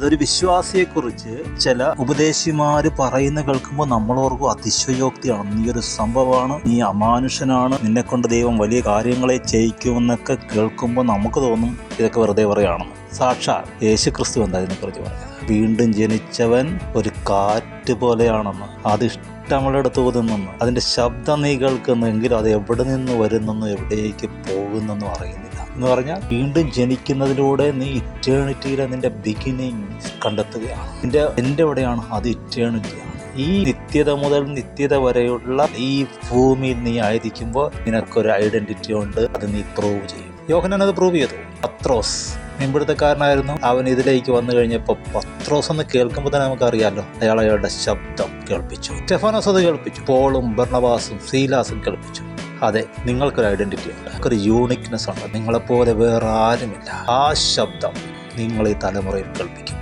അതൊരു വിശ്വാസിയെക്കുറിച്ച് ചില ഉപദേശിമാര് പറയുന്ന കേൾക്കുമ്പോൾ നമ്മളോർക്കും അതിശയോക്തിയാണ്. നീ ഒരു സംഭവമാണ്, നീ അമാനുഷനാണ്, നിന്നെ കൊണ്ട് ദൈവം വലിയ കാര്യങ്ങളെ ചെയ്യിക്കുമെന്നൊക്കെ കേൾക്കുമ്പോൾ നമുക്ക് തോന്നും ഇതൊക്കെ വെറുതെ പറയുകയാണെന്ന്. സാക്ഷാൽ യേശുക്രിസ്തു എന്താ ഇതിനെക്കുറിച്ച് പറഞ്ഞത്? വീണ്ടും ജനിച്ചവൻ ഒരു കാറ്റ് പോലെയാണെന്ന്, അതിഷ്ടമുള്ളിടത്ത് ഊതുന്നെന്ന്, അതിൻ്റെ ശബ്ദം നീ കേൾക്കുന്നെങ്കിലും അത് എവിടെ നിന്ന് വരുന്നെന്നും എവിടേക്ക് പോകുന്നെന്നും അറിയുന്നില്ല എന്ന് പറഞ്ഞാൽ, വീണ്ടും ജനിക്കുന്നതിലൂടെ നീ ഇറ്റേണിറ്റിയിലെ നിന്റെ ബിഗിനിങ് കണ്ടെത്തുകയാണ്. എൻ്റെ എവിടെയാണ്? അത് ഇറ്റേണിറ്റിയാണ്. ഈ നിത്യത മുതൽ നിത്യത വരെയുള്ള ഈ ഭൂമിയിൽ നീ ആയിരിക്കുമ്പോൾ നിനക്കൊരു ഐഡന്റിറ്റി ഉണ്ട്. അത് നീ പ്രൂവ് ചെയ്യും. യോഹന്നാൻ അത് പ്രൂവ് ചെയ്തു. പത്രോസ് മീൻപിടുത്തക്കാരനായിരുന്നു. അവൻ ഇതിലേക്ക് വന്നു കഴിഞ്ഞപ്പോൾ പത്രോസ് എന്ന് കേൾക്കുമ്പോൾ തന്നെ നമുക്കറിയാമല്ലോ, അയാളുടെ ശബ്ദം കേൾപ്പിച്ചു. സ്റ്റെഫാനോസ് അത് കേൾപ്പിച്ചു. പോളും ബർണബാസും സീലാസും കേൾപ്പിച്ചു. അതെ, നിങ്ങൾക്കൊരു ഐഡന്റിറ്റി ഉണ്ട്, ഒരു യൂണിക്നെസ് ഉണ്ട്. നിങ്ങളെപ്പോലെ വേറെ ആരുമില്ല. ആ ശബ്ദം നിങ്ങൾ ഈ തലമുറയിൽ കേൾപ്പിക്കും.